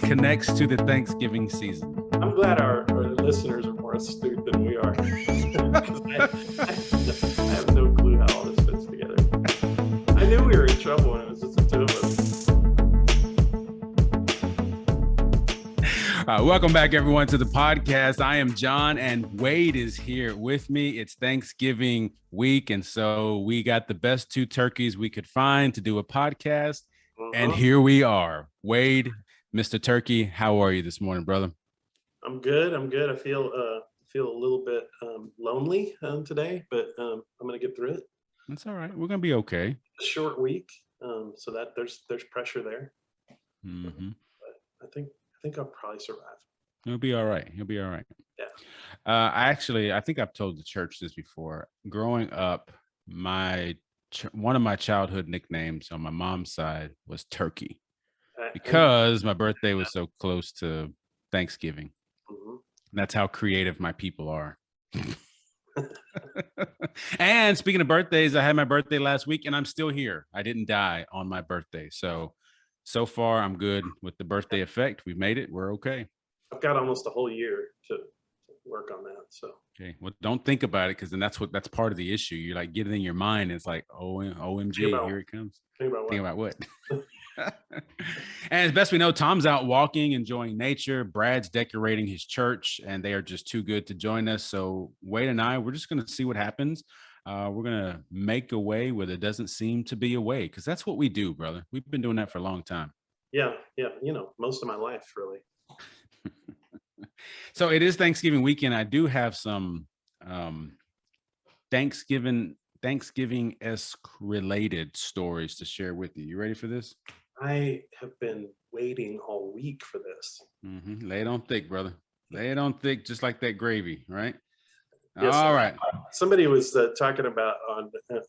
connects to the Thanksgiving season. I'm glad our listeners are more astute than we are. I have no clue how all this fits together. I knew we were in trouble when it was just the two of us. Welcome back, everyone, to the podcast. I am John, and Wade is here with me. It's Thanksgiving week, and so we got the best two turkeys we could find to do a podcast, and here we are. Wade, Mr. Turkey, how are you this morning, brother? I'm good. I feel a little bit lonely today, but I'm going to get through it. That's all right. We're going to be okay. A short week, so that there's pressure there. Mm-hmm. But I think I'll probably survive. He'll be all right. Yeah. I think I've told the church this before. Growing up, one of my childhood nicknames on my mom's side was Turkey, because my birthday was so close to Thanksgiving. Mm-hmm. That's how creative my people are. And speaking of birthdays, I had my birthday last week, and I'm still here. I didn't die on my birthday, so far I'm good with the birthday effect. We've made it. We're okay. I've got almost a whole year to work on that. So okay, well, don't think about it, because then that's part of the issue. You're like, get it in your mind. It's like, OMG, here it comes. Think about what? And as best we know, Tom's out walking, enjoying nature. Brad's decorating his church, and they are just too good to join us. So Wade and I, we're just going to see what happens. We're going to make a way where there doesn't seem to be a way, because that's what we do, brother. We've been doing that for a long time. Yeah. Most of my life, really. So Thanksgiving weekend. I do have some Thanksgiving-esque related stories to share with you. You ready for this? I have been waiting all week for this. Mm-hmm. Lay it on thick, brother. Lay it on thick, just like that gravy, right? Yes, all right. Somebody was talking about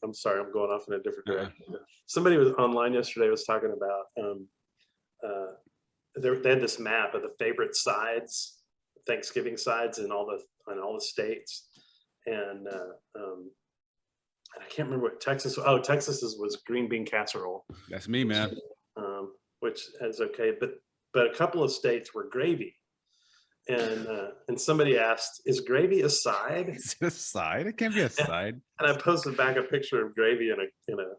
I'm sorry, I'm going off in a different direction. Somebody was online yesterday was talking about they had this map of the favorite sides, Thanksgiving sides in all the states, and I can't remember what Texas. Oh, Texas's was green bean casserole. That's me, man. Which is okay, but a couple of states were gravy, and somebody asked, "Is gravy a side?" Is it a side? It can't be a side. And I posted back a picture of gravy in a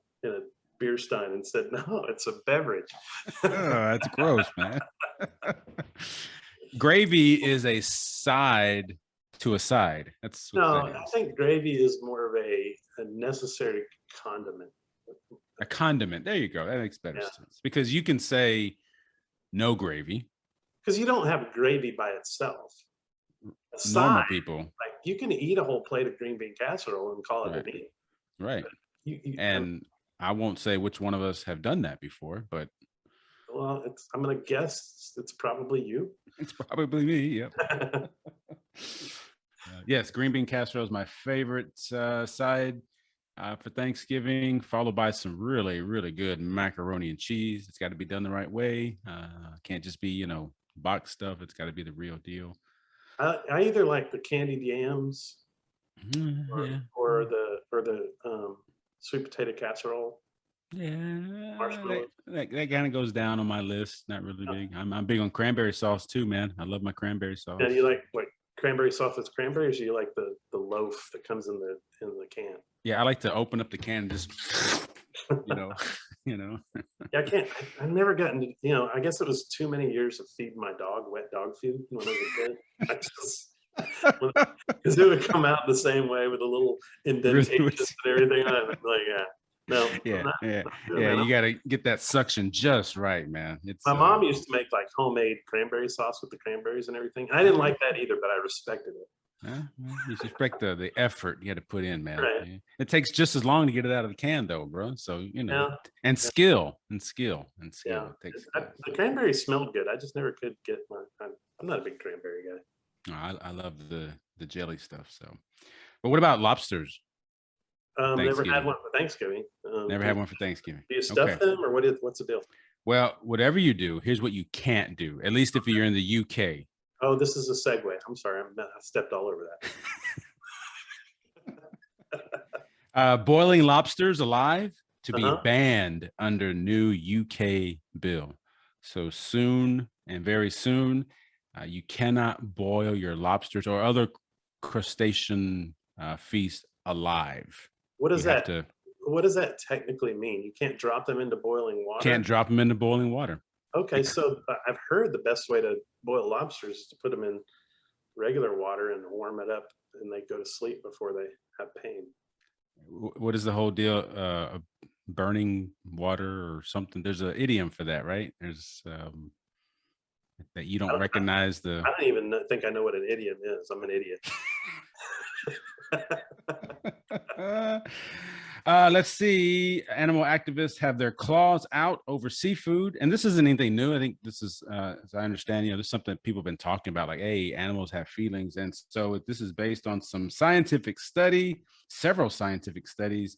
beer stein and said, "No, it's a beverage." Oh, that's gross, man. Gravy is a side to a side. That's what no. I think gravy is more of a necessary condiment. A condiment. There you go. That makes better sense, because you can say no gravy. Because you don't have gravy by itself. Normal people. Like, you can eat a whole plate of green bean casserole and call it a meal. Right. I won't say which one of us have done that before, but. Well, I'm going to guess it's probably you. It's probably me, yep. Yes, green bean casserole is my favorite side for Thanksgiving, followed by some really, really good macaroni and cheese. It's got to be done the right way. Can't just be, box stuff. It's got to be the real deal. I either like the candied yams or the sweet potato casserole. Yeah, that kind of goes down on my list. Not really big. I'm big on cranberry sauce too, man. I love my cranberry sauce. Yeah, you like what, cranberry sauce with cranberries? Or you like the loaf that comes in the can? Yeah, I like to open up the can and just Yeah, I've never gotten to, I guess it was too many years of feeding my dog wet dog food when I was a kid. Because it would come out the same way with a little indentations and everything. And I'm like, no. You got to get that suction just right, man. My mom used to make like homemade cranberry sauce with the cranberries and everything. And I didn't like that either, but I respected it. You respect the effort you had to put in, man. Right. Yeah. It takes just as long to get it out of the can, though, bro. So and skill. Yeah. The cranberries smelled good. I just never could get I'm not a big cranberry guy. I love the jelly stuff. So, but what about lobsters? Never had one for Thanksgiving. Never had one for Thanksgiving. Do you stuff them, or what's the deal? Well, whatever you do, here's what you can't do. At least if you're in the UK. Oh, this is a segue. I'm sorry, I stepped all over that. Boiling lobsters alive to be banned under new UK bill. So soon and very soon, you cannot boil your lobsters or other crustacean feast alive. What You does have that to what does that technically mean? You can't drop them into boiling can't water? drop them into boiling water. Okay, so I've heard the best way to boil lobsters is to put them in regular water and warm it up, and they go to sleep before they have pain. What is the whole deal? Burning water or something? There's an idiom for that, right? There's that you I don't don't, recognize the. I don't even think I know what an idiom is. I'm an idiot. Let's see. Animal activists have their claws out over seafood, and this isn't anything new. I think this is, as I understand, this is something people have been talking about. Like, hey, animals have feelings, and so this is based on several scientific studies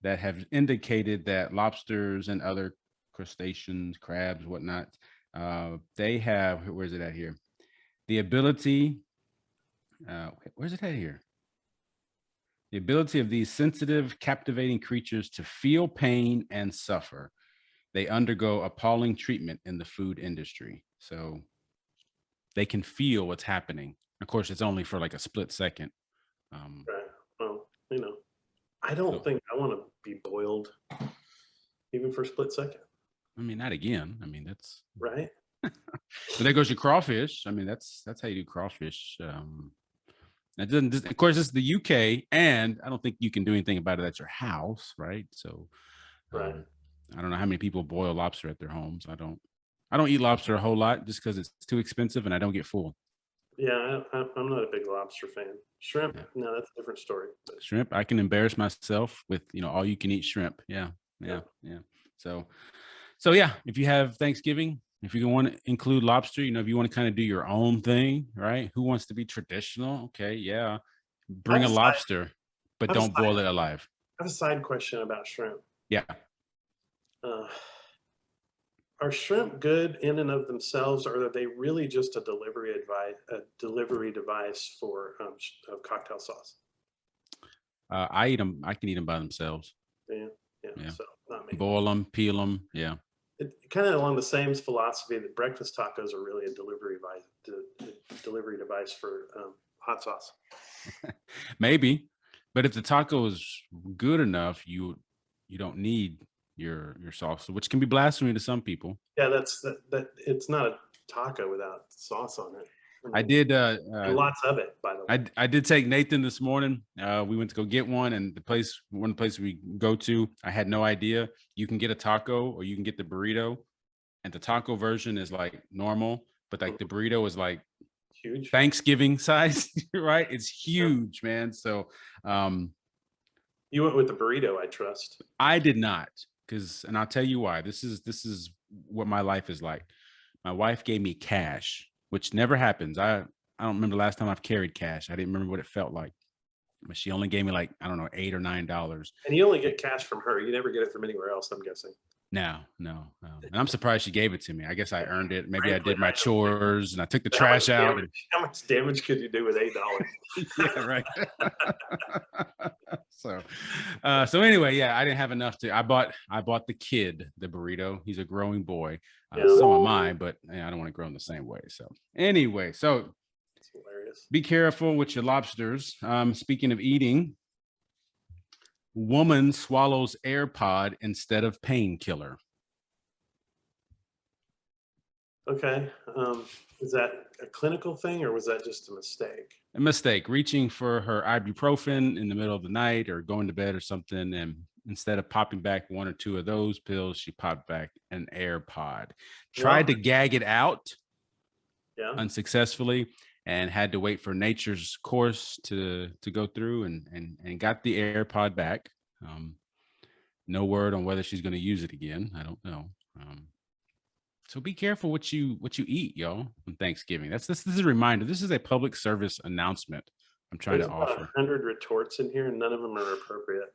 that have indicated that lobsters and other crustaceans, crabs, whatnot, they have. Where's it at here? The ability. Where's it at here? The ability of these sensitive, captivating creatures to feel pain and suffer. They undergo appalling treatment in the food industry. So they can feel what's happening. Of course, it's only for like a split second. Right. Well, I don't think I want to be boiled even for a split second. I mean, not again. I mean, that's right. But there goes your crawfish. I mean, that's how you do crawfish. That doesn't. Of course, this is the UK, and I don't think you can do anything about it at your house, right? So, Right. I don't know how many people boil lobster at their homes. I don't eat lobster a whole lot just because it's too expensive and I don't get full. Yeah, I'm not a big lobster fan. Shrimp, no, that's a different story. But Shrimp, I can embarrass myself with all you can eat shrimp. Yeah. So yeah, if you have Thanksgiving, if you want to include lobster, if you want to kind of do your own thing, right? Who wants to be traditional? Okay, yeah, bring a lobster, but don't boil it alive. I have a side question about shrimp. Yeah. Are shrimp good in and of themselves, or are they really just a delivery device for cocktail sauce? I eat them. I can eat them by themselves. Yeah. So not me. Boil them, peel them. Yeah. Kind of along the same philosophy that breakfast tacos are really a delivery device for hot sauce. Maybe, but if the taco is good enough, you don't need your sauce, which can be blasphemy to some people. Yeah, that it's not a taco without sauce on it. I did lots of it, by the way. I did take Nathan this morning. We went to go get one, and one place we go to, I had no idea. You can get a taco or you can get the burrito, and the taco version is like normal, but like the burrito is like huge, Thanksgiving size, right? It's huge, man. So you went with the burrito, I trust. I did not, and I'll tell you why. This is what my life is like. My wife gave me cash, which never happens. I don't remember the last time I've carried cash. I didn't remember what it felt like. But she only gave me like, I don't know, $8 or $9. And you only get cash from her. You never get it from anywhere else, I'm guessing. No. And I'm surprised she gave it to me. I guess I earned it. Maybe I did my chores and I took the trash out. How much damage could you do with $8? Yeah, right. So anyway, yeah, I didn't have enough I bought the kid the burrito. He's a growing boy. So am I, but I don't want to grow in the same way. So anyway, so hilarious. Be careful with your lobsters. Speaking of eating, woman swallows AirPod instead of painkiller. Okay. Is that a clinical thing or was that just a mistake? A mistake. Reaching for her ibuprofen in the middle of the night or going to bed or something, and instead of popping back one or two of those pills, she popped back an AirPod. Tried to gag it out unsuccessfully, and had to wait for nature's course to go through and got the AirPod back. No word on whether she's going to use it again. I don't know. So be careful what you eat, y'all, on Thanksgiving. This is a reminder. This is a public service announcement I'm trying to offer. 100 retorts in here, and none of them are appropriate.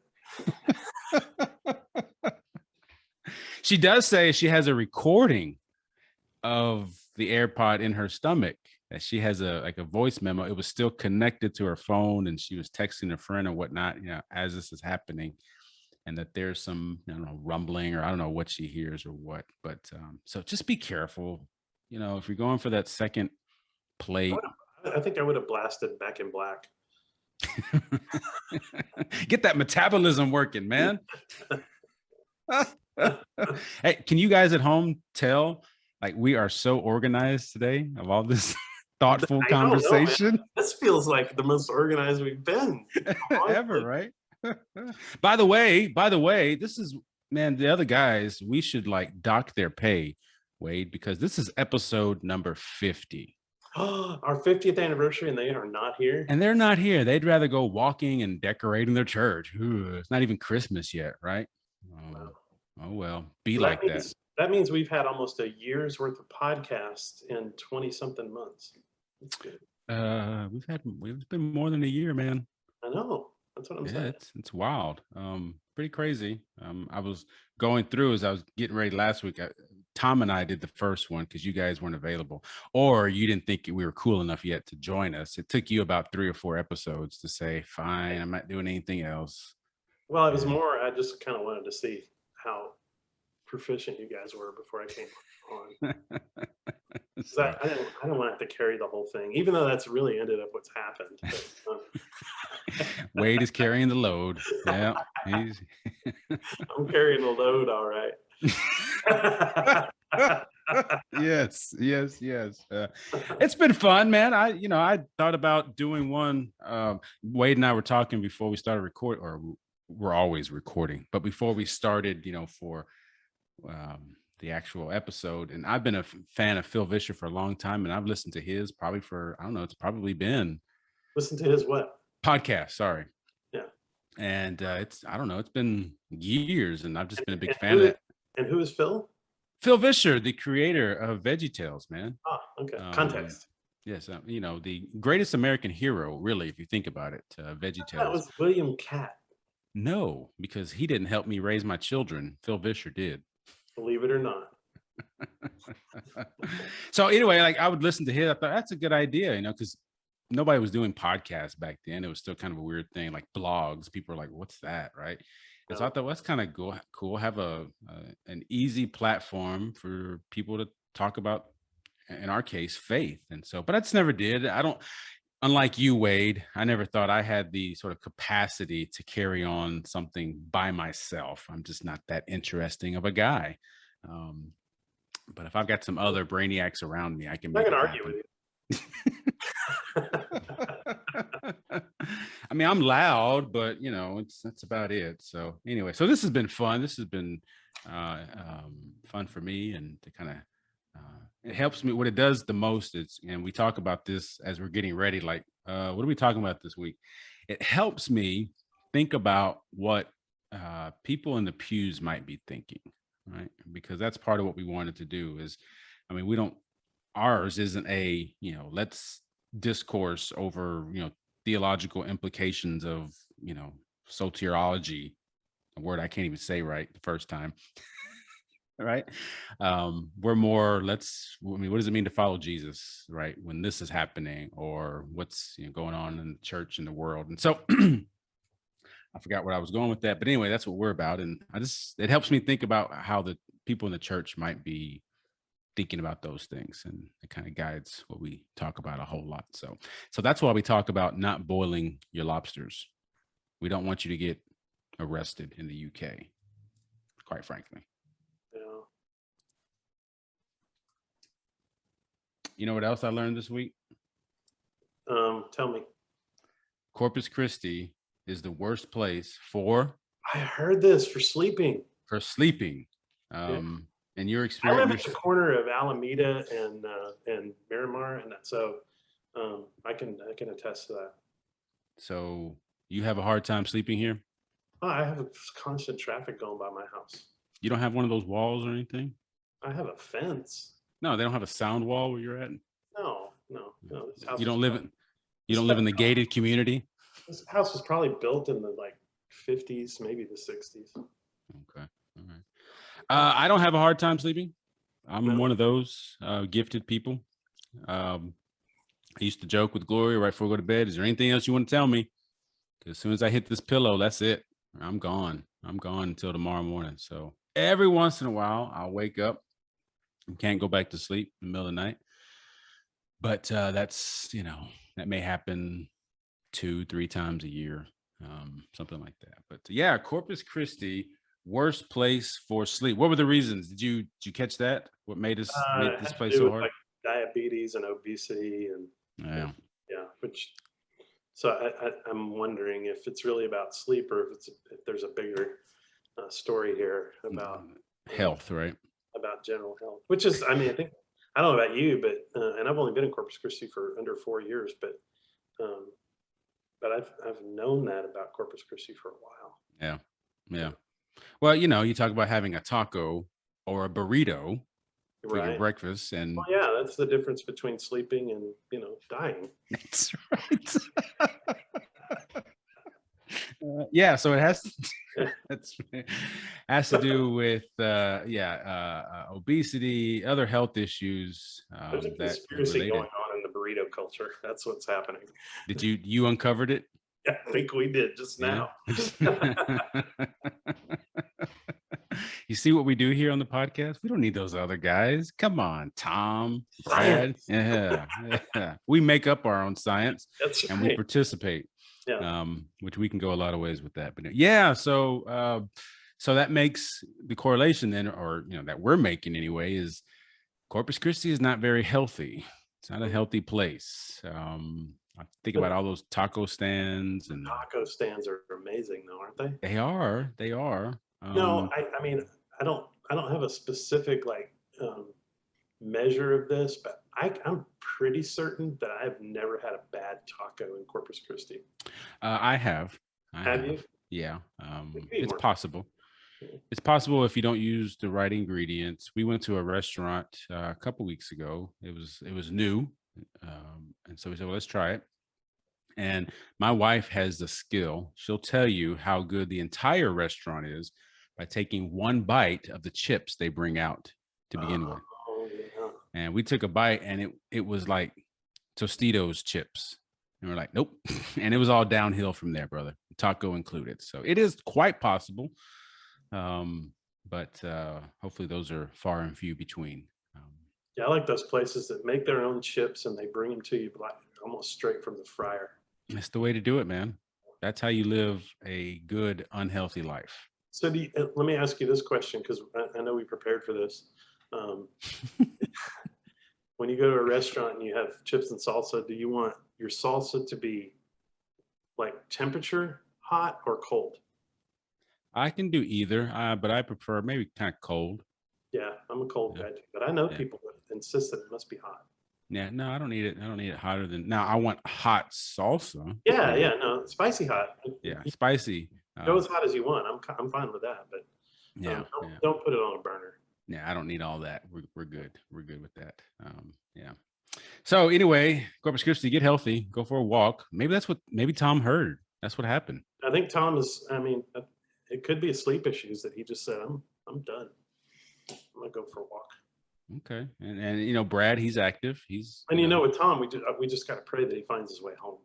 She does say she has a recording of the AirPod in her stomach. That she has a voice memo. It was still connected to her phone, and she was texting a friend or whatnot, as this is happening. and that there's some, I don't know, rumbling, or I don't know what she hears or what. But so just be careful. If you're going for that second plate, I think I would have blasted Back in Black. get that metabolism working, man. Hey, can you guys at home tell, like, we are so organized today of all this thoughtful conversation? This feels like the most organized we've been ever, right? By the way, this is, man, the other guys, we should like dock their pay, Wade, because this is episode number 50. Our 50th anniversary, and they are not here. And they're not here. They'd rather go walking and decorating their church. Ooh, it's not even Christmas yet, right? Oh well, be like that. That means we've had almost a year's worth of podcasts in 20-something months. That's good. It's been more than a year, man. I know. That's what I'm saying. It's wild. Pretty crazy. I was going through as I was getting ready last week. Tom and I did the first one because you guys weren't available, or you didn't think we were cool enough yet to join us. It took you about 3 or 4 episodes to say, fine, I'm not doing anything else. Well, it was more, I just kind of wanted to see how proficient you guys were before I came on. I didn't want to have to carry the whole thing, even though that's really ended up what's happened. But, Wade is carrying the load. Yeah, I'm carrying the load, all right. Yes. It's been fun, man. I thought about doing one. Wade and I were talking before we started recording, or we're always recording, but before we started, for the actual episode. And I've been a fan of Phil Vischer for a long time, and I've listened to his probably for, I don't know, it's probably been. Listen to his what? Podcast, sorry. Yeah. And it's been years, and I've just been a big fan of it. And who is Phil? Phil Vischer, the creator of VeggieTales, man. Oh, okay. Context. Yes, the greatest American hero, really, if you think about it, VeggieTales. That was William Catt. No, because he didn't help me raise my children. Phil Vischer did. Believe it or not. So anyway, like, I would listen to him. I thought that's a good idea, because nobody was doing podcasts back then. It was still kind of a weird thing, like blogs. People were like, "What's that?" Right? And so I thought, well, that's kind of cool. Have an easy platform for people to talk about, in our case, faith. And so, but I just never did. Unlike you, Wade, I never thought I had the sort of capacity to carry on something by myself. I'm just not that interesting of a guy. But if I've got some other brainiacs around me, I can make it happen. Argue with you. I mean, I'm loud, but that's about it. So anyway, so this has been fun. This has been fun for me, and to kind of it helps me. What it does the most is, and we talk about this as we're getting ready, like what are we talking about this week? It helps me think about what people in the pews might be thinking, right? Because that's part of what we wanted to do is, I mean, ours isn't a, let's discourse over, theological implications of, soteriology, a word I can't even say right the first time. Right. We're more, what does it mean to follow Jesus, right? When this is happening, or what's going on in the church and the world. And so I forgot where I was going with that, but anyway, that's what we're about. And it helps me think about how the people in the church might be thinking about those things, and it kind of guides what we talk about a whole lot. So that's why we talk about not boiling your lobsters. We don't want you to get arrested in the UK, quite frankly. Yeah. You know what else I learned this week? Tell me. Corpus Christi is the worst place for. I heard this for sleeping. For sleeping. Yeah. And your experience. I live at the corner of Alameda and Miramar, and so I can attest to that. So you have a hard time sleeping here? Oh, I have constant traffic going by my house. You don't have one of those walls or anything? I have a fence. No, they don't have a sound wall where you're at? No. You don't live in the gated community? This house was probably built in the 50s, maybe the 60s. Okay. All right. I don't have a hard time sleeping. I'm one of those gifted people. I used to joke with Gloria right before I go to bed, is there anything else you want to tell me? Because as soon as I hit this pillow, that's it. I'm gone. I'm gone until tomorrow morning. So every once in a while, I'll wake up and can't go back to sleep in the middle of the night. But that's, that may happen 2-3 times a year, something like that. But yeah, Corpus Christi, worst place for sleep. What were the reasons? Did you catch that? What made It this had to place do so with hard? like diabetes and obesity and Yeah. yeah, which so I'm wondering if it's really about sleep or if there's a bigger story here Health, right? about general health, which is, I mean, I think, I don't know about you, but and I've only been in Corpus Christi for under 4 years, um, but I've known that about Corpus Christi for a while. Yeah. Yeah. Well, you talk about having a taco or a burrito for your Right. breakfast, and Well, yeah, that's the difference between sleeping and dying. that's right. Yeah, so it has has to do with obesity, other health issues There's a that are conspiracy related. going on in the burrito culture. That's what's happening. Did you uncovered it? Yeah, I think we did just now. You see what we do here on the podcast? We don't need those other guys. Come on, Tom, Brad. Yeah. We make up our own science. That's and right. we participate. Yeah. Which we can go a lot of ways with that. But yeah, so that makes the correlation then, or that we're making anyway, is Corpus Christi is not very healthy. It's not a healthy place. I think about all those taco stands, and Taco stands are amazing though, aren't they? They are. No, I mean, I don't have a specific measure of this, but I'm pretty certain that I've never had a bad taco in Corpus Christi. I have. Have you? Yeah. Maybe It's more. possible. It's possible if you don't use the right ingredients. We went to a restaurant a couple weeks ago. It was new, and so we said, "Well, let's try it." And my wife has the skill. She'll tell you how good the entire restaurant is by taking one bite of the chips they bring out to begin with. Oh, yeah. And we took a bite, and it was like Tostitos chips. And we're like, nope. And it was all downhill from there, brother. Taco included. So it is quite possible. But hopefully those are far and few between. Yeah, I like those places that make their own chips and they bring them to you like almost straight from the fryer. That's the way to do it, man. That's how you live a good, unhealthy life. So let me ask you this question, because I know we prepared for this. When you go to a restaurant and you have chips and salsa, do you want your salsa to be like temperature hot or cold? I can do either, but I prefer maybe kind of cold. Yeah, I'm a cold guy too, but I know people that insist that it must be hot. Yeah, no, I don't need it. I don't need it hotter than now. I want hot salsa. Yeah, no, spicy hot. Yeah, spicy. Go as hot as you want. I'm fine with that, but don't put it on a burner. Yeah, I don't need all that. We're good. We're good with that. Yeah. So anyway, Corpus Christi, get healthy. Go for a walk. Maybe Tom heard. That's what happened. I think Tom is. I mean, it could be a sleep issues that he just said, I'm done. I'm gonna go for a walk. Okay, and Brad, he's active. He's with Tom, we just gotta pray that he finds his way home.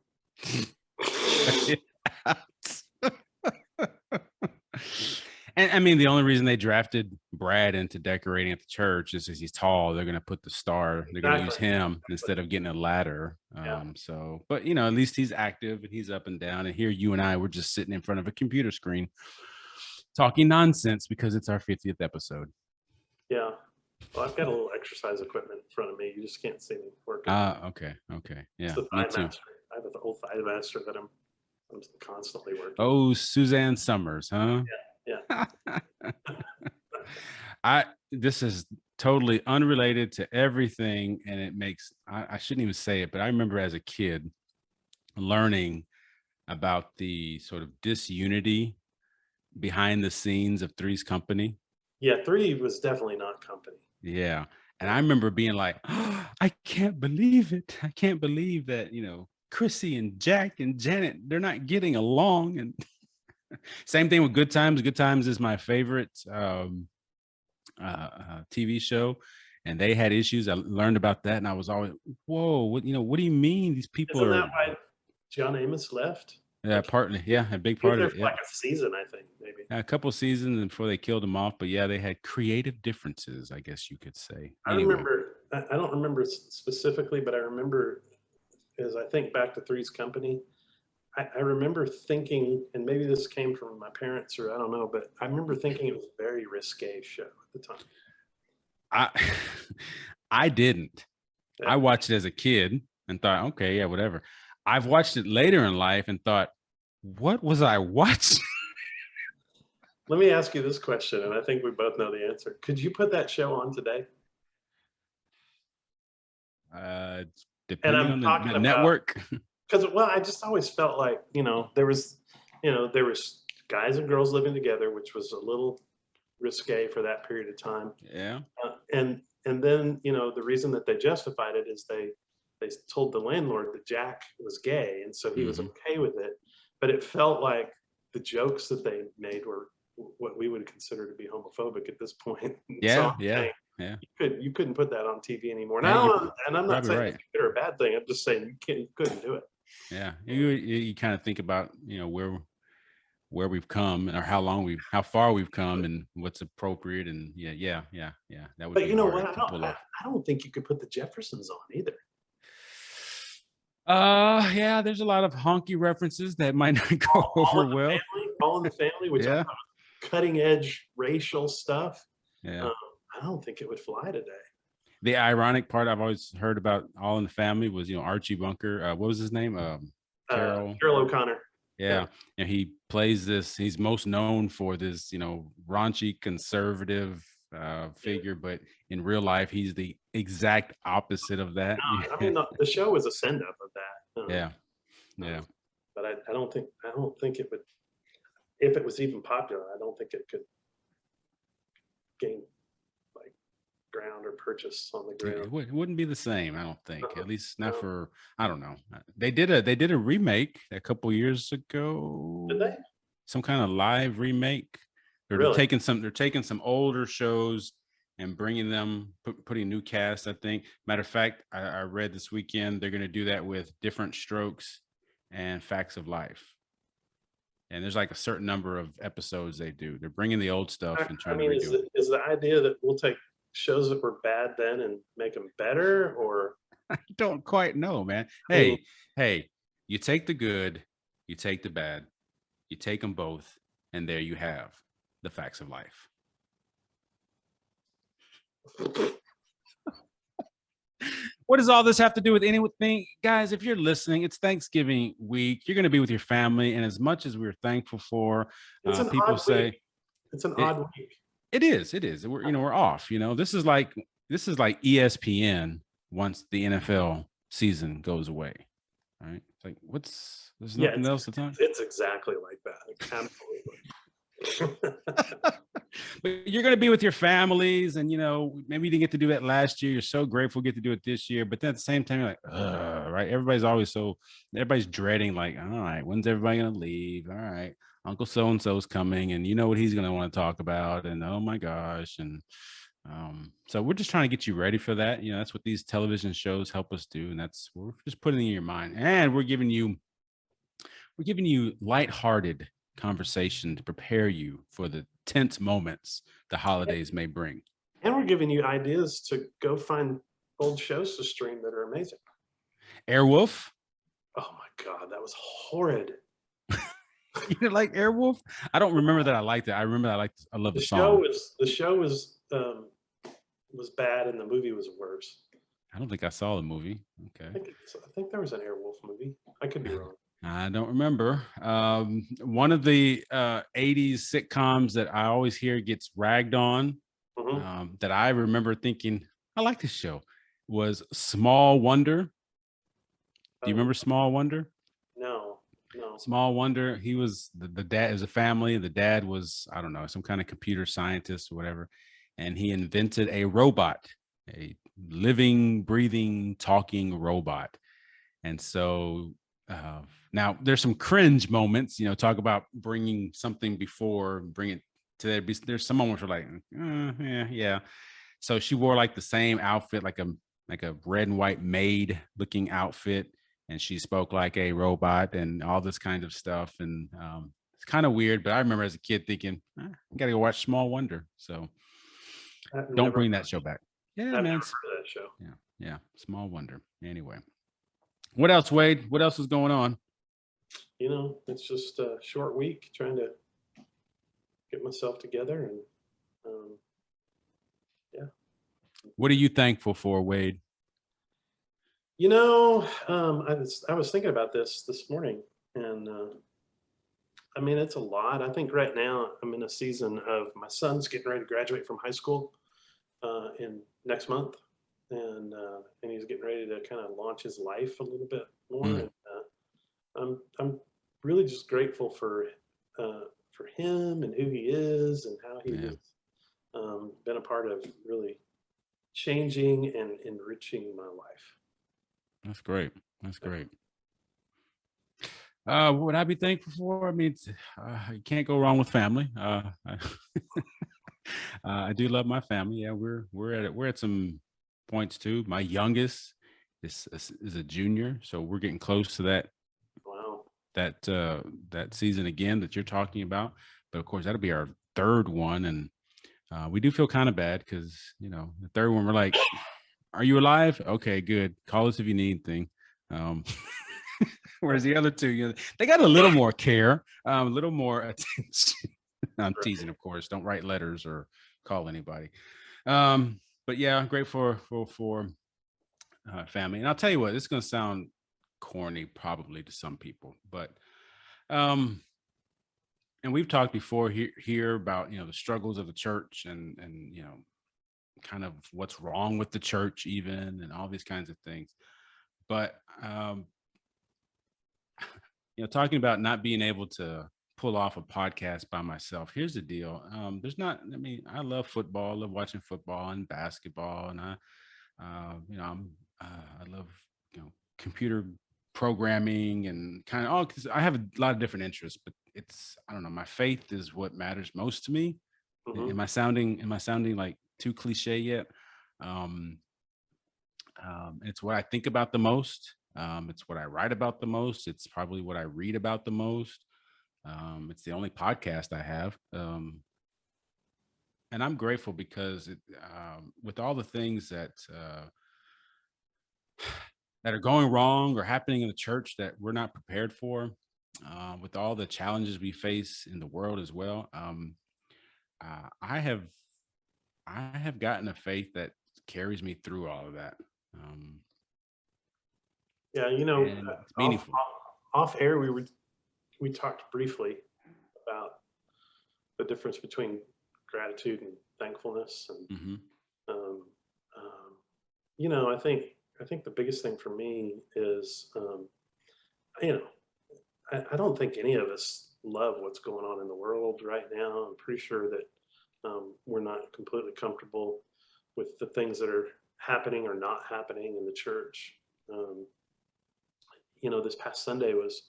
And I mean, the only reason they drafted Brad into decorating at the church is because he's tall. They're going to put the star. They're going to use him instead of getting a ladder. So, but at least he's active and he's up and down. And here, you and I, we're just sitting in front of a computer screen talking nonsense because it's our 50th episode. Yeah. Well, I've got a little exercise equipment in front of me. You just can't see me working. Okay. Yeah. Me too. I have an old Thigh Master that I'm constantly working. Oh, Suzanne Summers, huh? Yeah. This is totally unrelated to everything, and it makes I shouldn't even say it, but I remember as a kid learning about the sort of disunity behind the scenes of Three's Company. Yeah, Three was definitely not company. Yeah. And I remember being like, oh, I can't believe it. I can't believe that, Chrissy and Jack and Janet, they're not getting along. And same thing with Good Times. Good Times is my favorite TV show. And they had issues. I learned about that. And I was always, whoa, what do you mean these people Isn't that why John Amos left? Yeah, Like, partly. Yeah, a big he was part there of for it. like Yeah. a season, I think, maybe. A couple seasons before they killed him off, but yeah, they had creative differences, I guess you could say. I Anyway, remember, I don't remember specifically, but I remember as I think back to Three's Company, I remember thinking, and maybe this came from my parents or I don't know, but I remember thinking it was a very risque show at the time. I I didn't. I Yeah. watched it as a kid and thought, okay, yeah, whatever. I've watched it later in life and thought, what was I watching? Let me ask you this question, and I think we both know the answer. Could you put that show on today? And Depending I'm on talking the about network. because well, I just always felt like there was guys and girls living together, which was a little risque for that period of time. Yeah. And then the reason that they justified it is they told the landlord that Jack was gay, and so he was Mhm. okay with it. But it felt like the jokes that they made were what we would consider to be homophobic at this point. So Yeah. I'm Yeah. saying Yeah. you couldn't put that on TV anymore. Yeah. And I'm not Probably saying right. it's good or a bad thing. I'm just saying you couldn't do it. Yeah. You kind of think about, where we've come or how far we've come and what's appropriate. And yeah. That would But be you know what? hard to pull off. I don't think you could put the Jeffersons on either. Yeah, there's a lot of honky references that might not go over well. All in the Family, which I Yeah. thought was cutting edge racial stuff. Yeah. Um, I don't think it would fly today. The ironic part I've always heard about All in the Family was, Archie Bunker. What was his name? Carol. Carol O'Connor. Yeah. And he plays this, he's most known for this, raunchy conservative figure, but in real life, he's the exact opposite of that. I mean, the show was a send up of that. Yeah. Yeah. But I don't think it would, if it was even popular, I don't think it could gain like ground or purchase on the ground. It wouldn't be the same, I don't think. At least not No. for, I don't know. They did a remake a couple years ago. Did they? Some kind of live remake. They're Really? taking some older shows and bringing them, putting new cast, I think. Matter of fact, I read this weekend they're going to do that with Different Strokes and Facts of Life. And there's like a certain number of episodes they do. They're bringing the old stuff and trying to redo it. Is the idea that we'll take shows that were bad then and make them better, or I don't quite know, man. I mean- Hey, you take the good, you take the bad, you take them both, and there you have the Facts of Life. What does all this have to do with anything? Guys, if you're listening, it's Thanksgiving week. You're going to be with your family. And as much as we're thankful for, people say it's an odd week. it is. We're off. This is like ESPN once the NFL season goes away. Right? It's like, there's nothing else to talk. It's exactly like that. Absolutely. But you're going to be with your families, and maybe you didn't get to do that last year. You're so grateful to get to do it this year, but then at the same time, you're like, right? Everybody's dreading, like, all right, when's everybody going to leave? All right, Uncle so and so's coming, and you know what he's going to want to talk about, and oh my gosh, and so we're just trying to get you ready for that. That's what these television shows help us do, and we're just putting it in your mind, and we're giving you lighthearted conversation to prepare you for the tense moments the holidays may bring. And we're giving you ideas to go find old shows to stream that are amazing. Airwolf. Oh my God, that was horrid. You didn't like Airwolf? I don't remember that I liked it. I remember I love the song. The show was bad and the movie was worse. I don't think I saw the movie. Okay. I think there was an Airwolf movie. I could be wrong. I don't remember. One of the 80s sitcoms that I always hear gets ragged on, that I remember thinking, I like this show, was Small Wonder. Do you remember Small Wonder? No. Small Wonder. He was the dad. Is a family. The dad was, I don't know, some kind of computer scientist or whatever, and he invented a robot, a living, breathing, talking robot. And so now there's some cringe moments. Talk about bringing something bring it to there. There's some moments where like, yeah. So she wore like the same outfit, like a red and white maid looking outfit. and she spoke like a robot and all this kind of stuff. And it's kind of weird, but I remember as a kid thinking, I got to go watch Small Wonder. So don't bring that show back. Yeah, I've man. never heard of that show. Yeah. Small Wonder. Anyway, what else, Wade? What else is going on? It's just a short week trying to get myself together and yeah. What are you thankful for, Wade? I was thinking about this morning, and I mean, it's a lot. I think right now I'm in a season of my son's getting ready to graduate from high school in next month, and he's getting ready to kind of launch his life a little bit more. And I'm really just grateful for him and who he is and how he has been a part of really changing and enriching my life. That's great. That's great. What would I be thankful for? I mean, you can't go wrong with family. I do love my family. Yeah, we're at some points too. My youngest is a junior, so we're getting close to that. Wow. That season again that you're talking about. But of course, that'll be our third one, and we do feel kind of bad because the third one we're like, "Are you alive? Okay, good. Call us if you need anything." Whereas the other two, they got a little more care, a little more attention. I'm teasing, of course. Don't write letters or call anybody. But yeah, I'm grateful for family. And I'll tell you what, it's going to sound corny probably to some people, but and we've talked before here about the struggles of the church and kind of what's wrong with the church even and all these kinds of things. But talking about not being able to pull off a podcast by myself. Here's the deal. I love football. I love watching football and basketball. And I love, computer programming and kind of because I have a lot of different interests, but I don't know, my faith is what matters most to me. Mm-hmm. Am I sounding like too cliche yet? It's what I think about the most. It's what I write about the most. It's probably what I read about the most. It's the only podcast I have. And I'm grateful because with all the things that are going wrong or happening in the church that we're not prepared for, with all the challenges we face in the world as well, I have gotten a faith that carries me through all of that. Yeah, it's meaningful. Off air, we talked briefly about the difference between gratitude and thankfulness, and mm-hmm. I think the biggest thing for me is, I don't think any of us love what's going on in the world right now. I'm pretty sure that we're not completely comfortable with the things that are happening or not happening in the church. This past Sunday was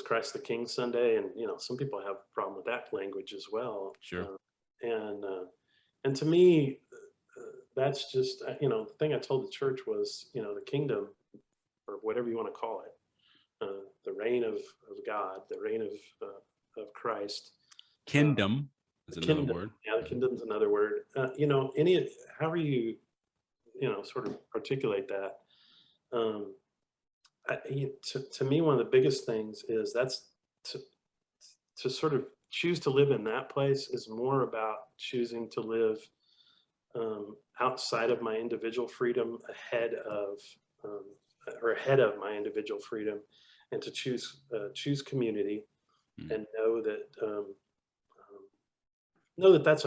Christ the King Sunday, and some people have a problem with that language as well. Sure. And to me, that's just the thing I told the church was the kingdom, or whatever you want to call it, the reign of God, the reign of Christ. Kingdom is another word. Yeah, the kingdom's another word. However you sort of articulate that. To me, one of the biggest things is that's to sort of choose to live in that place is more about choosing to live outside of my individual freedom, ahead of my individual freedom, and to choose community, and know that that's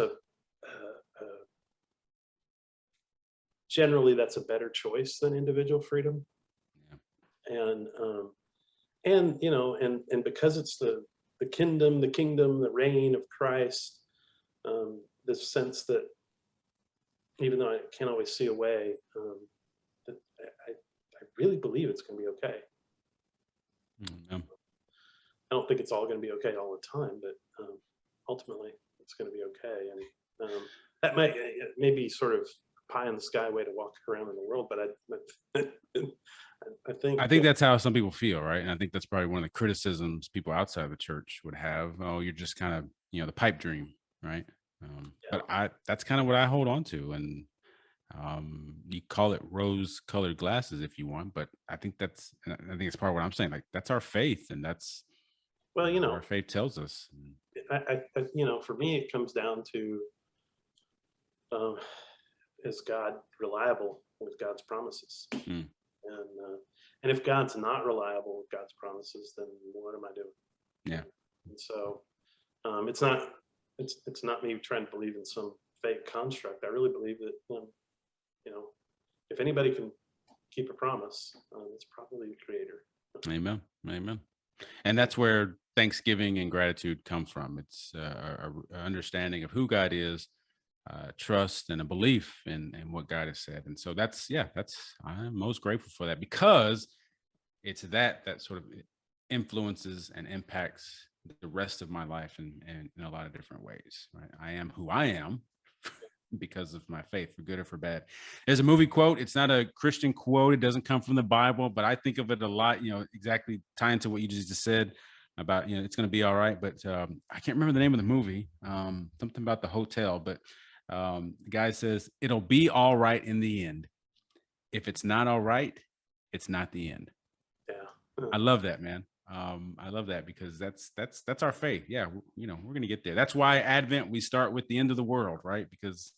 generally that's a better choice than individual freedom. And because it's the kingdom, the reign of Christ, this sense that even though I can't always see a way, that I really believe it's going to be okay. Mm-hmm. I don't think it's all going to be okay all the time, but ultimately it's going to be okay. And that may be sort of pie in the sky way to walk around in the world, but I think that's how some people feel, right? And I think that's probably one of the criticisms people outside the church would have. Oh, you're just kind of, the pipe dream, right? But that's kind of what I hold on to. And you call it rose-colored glasses if you want, but I think it's part of what I'm saying. Like, that's our faith, and that's our faith tells us. For me, it comes down to, is God reliable with God's promises? And if God's not reliable with God's promises, then what am I doing? Yeah. And so it's not me trying to believe in some fake construct. I really believe that if anybody can keep a promise, it's probably the Creator. Amen. And that's where thanksgiving and gratitude comes from. It's a understanding of who God is, trust, and a belief in what God has said. And so I'm most grateful for that, because it's that sort of influences and impacts the rest of my life in a lot of different ways. Right? I am who I am because of my faith, for good or for bad. There's a movie quote. It's not a Christian quote. It doesn't come from the Bible, but I think of it a lot, exactly tying to what you just said about, it's going to be all right. But I can't remember the name of the movie, something about the hotel, but the guy says, it'll be all right in the end. If it's not all right, it's not the end. Yeah. I love that, man. I love that, because that's our faith. Yeah, we're going to get there. That's why Advent, we start with the end of the world, right? Because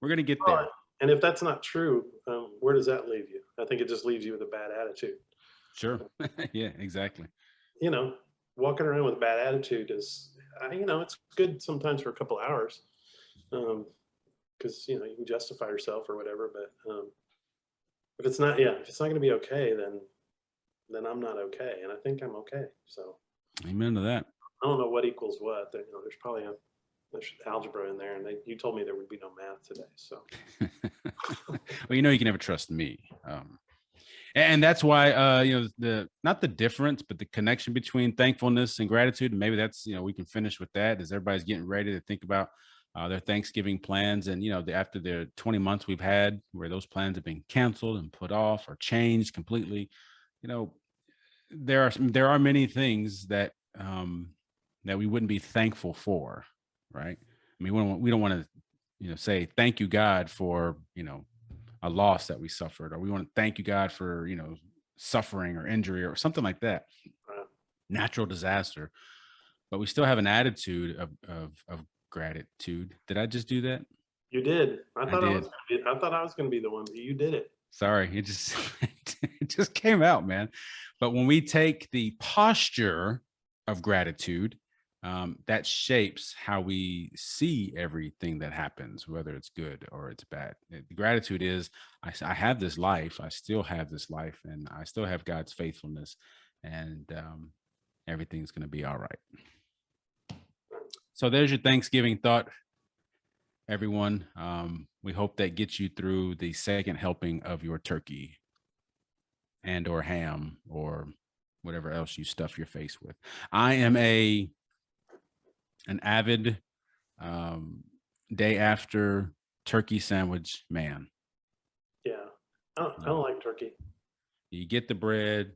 we're going to get there. And if that's not true, where does that leave you? I think it just leaves you with a bad attitude. Sure. Yeah, exactly. Walking around with a bad attitude is, it's good sometimes for a couple hours, because you can justify yourself or whatever. But if it's not going to be okay, then I'm not okay, and I think I'm okay. So, amen to that. I don't know what equals what. There's probably there's algebra in there, and you told me there would be no math today. So, well, you can never trust me, and that's why not the difference, but the connection between thankfulness and gratitude. And maybe that's we can finish with that as everybody's getting ready to think about their Thanksgiving plans, and after the 20 months we've had where those plans have been canceled and put off or changed completely. There are many things that that we wouldn't be thankful for, right? I mean, we don't want to say thank you, God, for a loss that we suffered, or we want to thank you, God, for suffering or injury or something like that, natural disaster. But we still have an attitude of gratitude. Did I just do that? You did. I thought I was going to be the one, but you did it. Sorry, it just came out, man. But when we take the posture of gratitude, that shapes how we see everything that happens, whether it's good or it's bad. Gratitude is, I have this life, I still have this life, and I still have God's faithfulness, and everything's going to be all right. So there's your Thanksgiving thought, everyone. We hope that gets you through the second helping of your turkey and or ham or whatever else you stuff your face with. I am an avid day after turkey sandwich man. Yeah, I don't like turkey. You get the bread,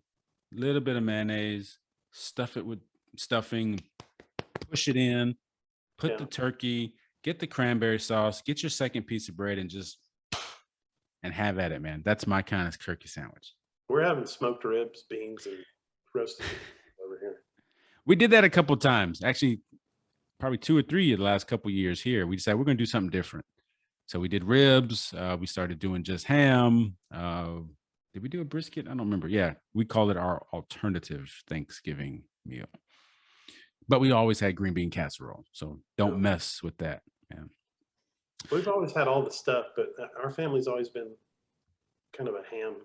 a little bit of mayonnaise, stuff it with stuffing, push it in, put the turkey, get the cranberry sauce, get your second piece of bread, and have at it, man. That's my kind of turkey sandwich. We're having smoked ribs, beans, and roasted over here. We did that a couple of times, actually, probably 2 or 3 of the last couple of years here. We decided we're going to do something different. So we did ribs. We started doing just ham. Did we do a brisket? I don't remember. Yeah, we call it our alternative Thanksgiving meal. But we always had green bean casserole. So don't mess with that, man. We've always had all the stuff, but our family's always been kind of a ham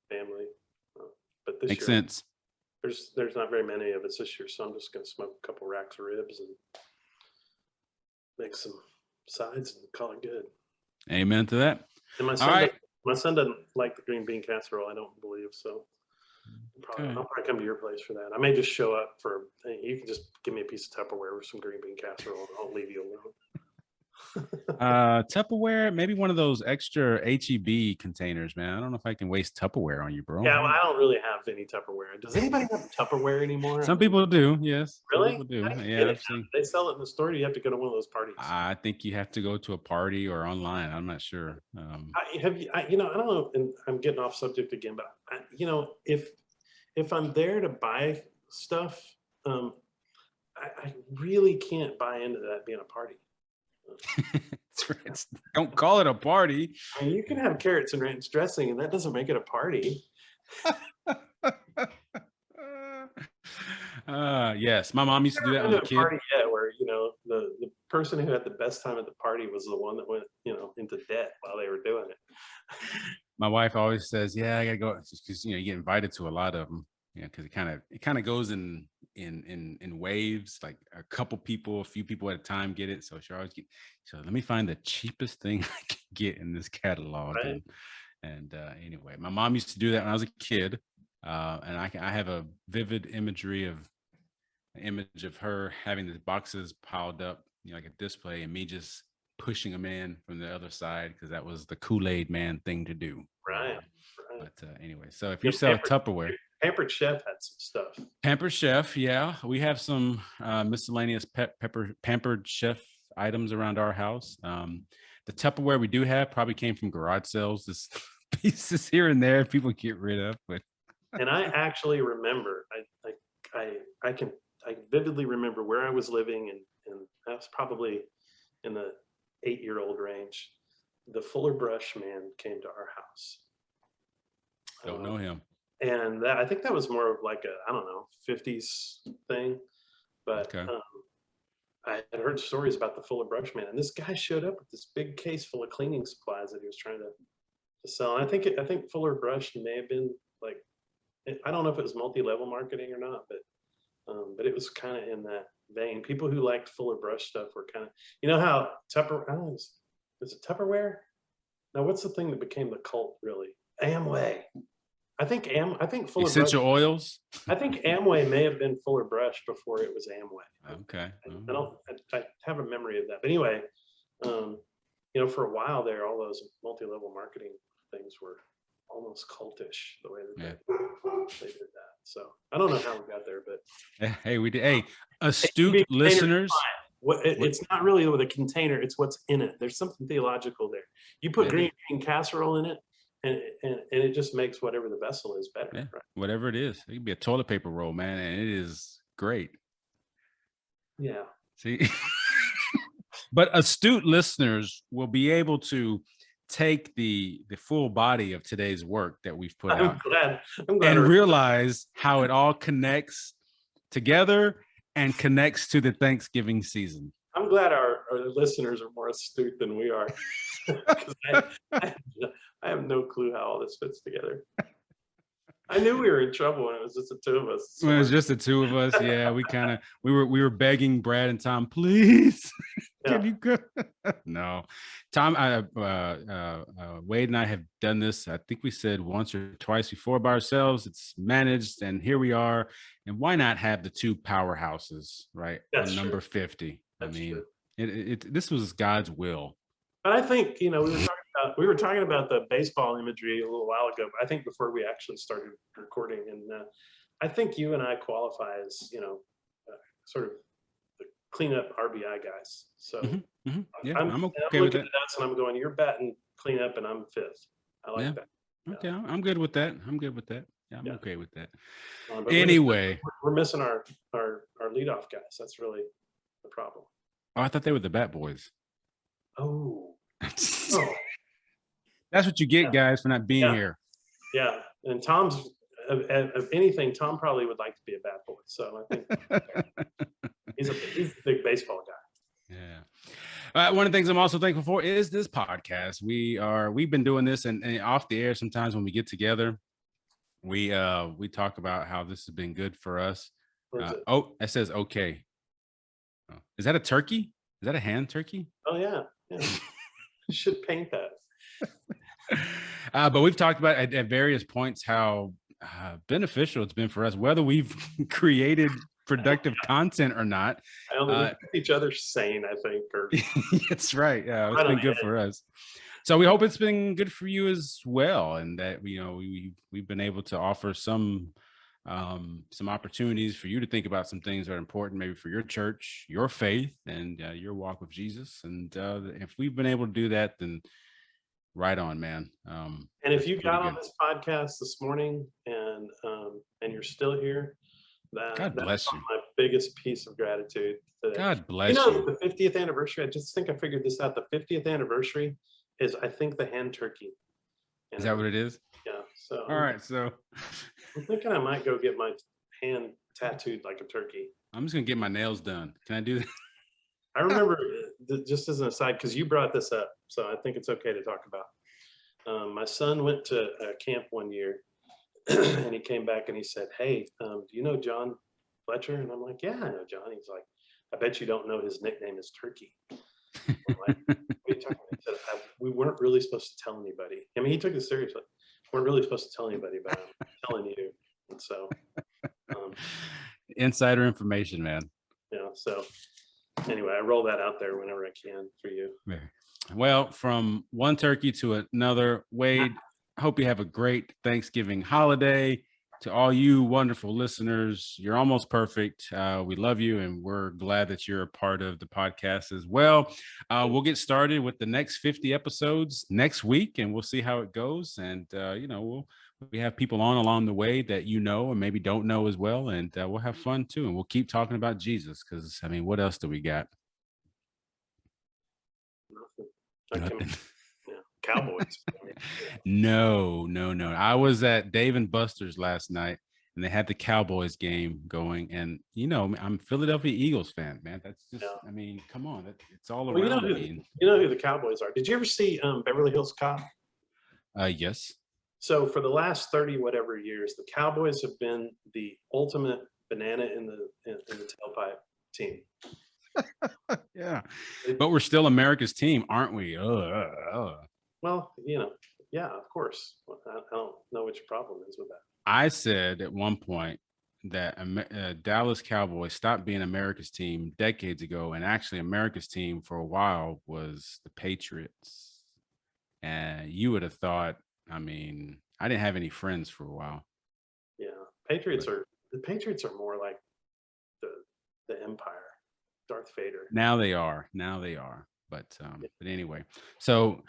family. But this Makes year, sense. There's not very many of us this year, so I'm just going to smoke a couple racks of ribs and make some sides and call it good. Amen to that. And my son doesn't like the green bean casserole, I don't believe, so I'll probably come to your place for that. I may just show up you can just give me a piece of Tupperware with some green bean casserole and I'll leave you alone. Tupperware, maybe one of those extra HEB containers, man. I don't know if I can waste Tupperware on you, bro. Yeah, well, I don't really have any Tupperware. Does anybody have Tupperware anymore? Some people do, yes. Some Really? people do. How do you Yeah, get it I've now? seen. Do they sell it in the store? Or do you have to go to one of those parties? I think you have to go to a party or online. I'm not sure. I don't know, and I'm getting off subject again, but if I'm there to buy stuff, I really can't buy into that being a party. Don't call it a party. I mean, you can have carrots and ranch dressing, and that doesn't make it a party. Yes, my mom used to do that when I was a kid. Party yet, where the person who had the best time at the party was the one that went into debt while they were doing it. My wife always says, "Yeah, I gotta go," because you get invited to a lot of them. Because it kind of goes in waves. Like a few people at a time get it. So she always so let me find the cheapest thing I can get in this catalog. Right. And anyway, my mom used to do that when I was a kid, and I have a vivid image of her having the boxes piled up, like a display, and me just pushing them in from the other side because that was the Kool-Aid man thing to do. Right. But anyway, so if you sell Tupperware. Pampered Chef had some stuff. Pampered Chef, yeah. We have some miscellaneous Pampered Chef items around our house. The Tupperware we do have probably came from garage sales. This pieces here and there people get rid of. But and I actually remember, I vividly remember where I was living, and I was probably in the 8-year-old range. The Fuller Brush man came to our house. Don't know him. And I think that was more of like a, I don't know, 50s thing. But okay. I had heard stories about the Fuller Brush man, and this guy showed up with this big case full of cleaning supplies that he was trying to sell. And I think Fuller Brush may have been like, I don't know if it was multi-level marketing or not, but it was kind of in that vein. People who liked Fuller Brush stuff were kind of, how Tupperware, is it Tupperware? Now, what's the thing that became the cult, really? Amway. I think Fuller Essential Brush, oils. I think Amway may have been Fuller Brush before it was Amway. Okay. I have a memory of that. But anyway, for a while there, all those multi-level marketing things were almost cultish the way that they did that. So I don't know how we got there, but hey, we did. Hey, astute listeners. It's not really the container; it's what's in it. There's something theological there. You put green bean casserole in it, and it just makes whatever the vessel is better. Yeah, right? Whatever it is. It could be a toilet paper roll, man, and it is great. Yeah. See, but astute listeners will be able to take the full body of today's work that we've put out and realize how it all connects together and connects to the Thanksgiving season. I'm glad our listeners are more astute than we are. I have no clue how all this fits together. I knew we were in trouble when it was just the two of us. When it was just the two of us, yeah, we were begging Brad and Tom, please, can you go? No, Tom, Wade and I have done this. I think we said once or twice before by ourselves. It's managed, and here we are. And why not have the two powerhouses, right? That's on number true. 50. That's true. This was God's will. But I think we were talking about the baseball imagery a little while ago. But I think before we actually started recording, and I think you and I qualify as sort of the cleanup RBI guys. So Yeah, I'm okay with that. And I'm going, you're batting cleanup, and I'm fifth. I like that. Okay, yeah. I'm good with that. Yeah, I'm okay with that. Anyway, we're missing our leadoff guys. That's really the problem. Oh, I thought they were the Bat Boys. Oh. That's what you get, guys, for not being here. Yeah, and Tom's of anything, Tom probably would like to be a Bat Boy. So I think he's a big baseball guy. Yeah. One of the things I'm also thankful for is this podcast. We've been doing this and off the air. Sometimes when we get together, we talk about how this has been good for us. It says okay. Oh, is that a turkey? Is that a hand turkey? Oh yeah. You should paint that. But we've talked about at various points how beneficial it's been for us, whether we've created productive content or not. I don't know, we keep each other sane, I think. Or That's right. Yeah, it's been good for us. So we hope it's been good for you as well, and that we've been able to offer some opportunities for you to think about some things that are important, maybe for your church, your faith, and your walk with Jesus. And if we've been able to do that, then right on, man. And if you got on this podcast this morning and you're still here, God bless you. My biggest piece of gratitude today. God bless you. The 50th anniversary. I just think I figured this out. The 50th anniversary is, I think, the hand turkey. Is that what it is? Yeah. So all right. So I'm thinking I might go get my hand tattooed like a turkey. I'm just gonna get my nails done. Can I do that? I remember, just as an aside, because you brought this up, so I think it's okay to talk about. My son went to camp one year, and he came back and he said, "Hey, do you know John Fletcher?" And I'm like, "Yeah, I know John." He's like, "I bet you don't know his nickname is Turkey." I'm like, "What are you talking about?" He said, "We weren't really supposed to tell anybody." I mean, he took it seriously. We weren't really supposed to tell anybody about him. I'm telling you. And so, insider information, man. Yeah. So anyway, I roll that out there whenever I can for you. Well, from one turkey to another, Wade, I hope you have a great Thanksgiving holiday. To all you wonderful listeners, you're almost perfect. We love you, and we're glad that you're a part of the podcast as well. We'll get started with the next 50 episodes next week, and we'll see how it goes. And, we have people on along the way that and maybe don't know as well, and we'll have fun too. And we'll keep talking about Jesus because, I mean, what else do we got? Nothing. Cowboys. No. I was at Dave and Buster's last night, and they had the Cowboys game going. And I'm a Philadelphia Eagles fan, man. That's just, I mean, come on, it's all around. You know who the Cowboys are. Did you ever see Beverly Hills Cop? Yes. So for the last 30 whatever years, the Cowboys have been the ultimate banana in the tailpipe team. Yeah, but we're still America's team, aren't we? Well, yeah, of course. I don't know what your problem is with that. I said at one point that Dallas Cowboys stopped being America's team decades ago, and actually America's team for a while was the Patriots. And you would have thought, I mean, I didn't have any friends for a while. Yeah, the Patriots are more like the Empire, Darth Vader. Now they are. But anyway, so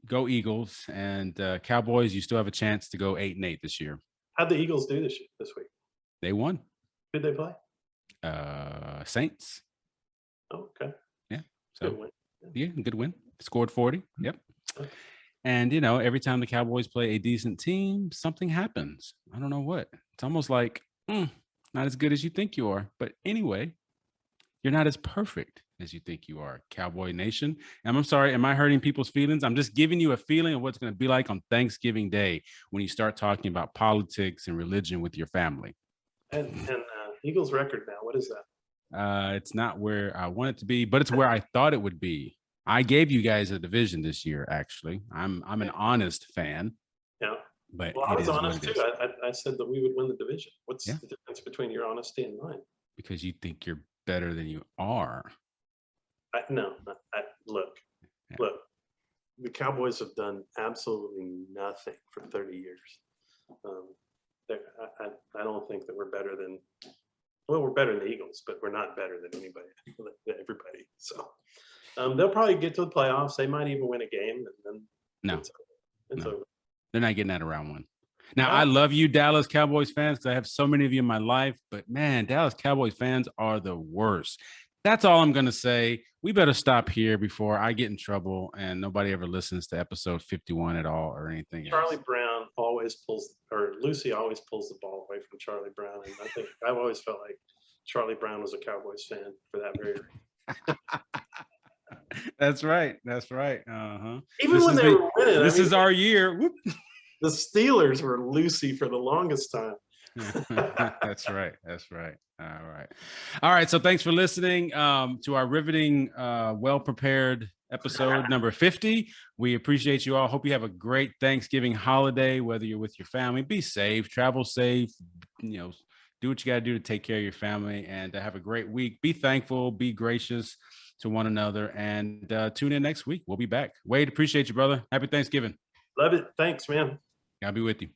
go Eagles, and Cowboys. You still have a chance to go 8-8 this year. How'd the Eagles do this week? They won. Who'd they play? Saints. Oh, okay. Yeah. So good win. Yeah, good win. Scored 40. Yep. Okay. And every time the Cowboys play a decent team, something happens. I don't know what. It's almost like not as good as you think you are. But anyway, you're not as perfect as you think you are, Cowboy Nation. And I'm sorry, am I hurting people's feelings? I'm just giving you a feeling of what's going to be like on Thanksgiving Day when you start talking about politics and religion with your family. And Eagles record now, what is that? It's not where I want it to be, but it's where I thought it would be. I gave you guys a division this year, actually. I'm an honest fan. Yeah. But I was honest too. I said that we would win the division. What's the difference between your honesty and mine? Because you think you're better than you are. Look, the Cowboys have done absolutely nothing for 30 years. I don't think that we're better than, we're better than the Eagles, but we're not better than everybody. So they'll probably get to the playoffs. They might even win a game. And then it's over. They're not getting that around one. Now, I love you, Dallas Cowboys fans, because I have so many of you in my life. But, man, Dallas Cowboys fans are the worst. That's all I'm going to say. We better stop here before I get in trouble and nobody ever listens to episode 51 at all or anything Charlie Brown always Lucy always pulls the ball away from Charlie Brown. And I think I've always felt like Charlie Brown was a Cowboys fan for that very reason. That's right. Uh-huh. Even when they were winning. This is our year. Whoop. The Steelers were Lucy for the longest time. That's right. All right. So thanks for listening to our riveting, well-prepared episode number 50. We appreciate you all. Hope you have a great Thanksgiving holiday, whether you're with your family. Be safe, travel safe, do what you got to do to take care of your family, and have a great week. Be thankful, be gracious to one another, and tune in next week. We'll be back. Wade, appreciate you, brother. Happy Thanksgiving. Love it. Thanks, man. I'll be with you.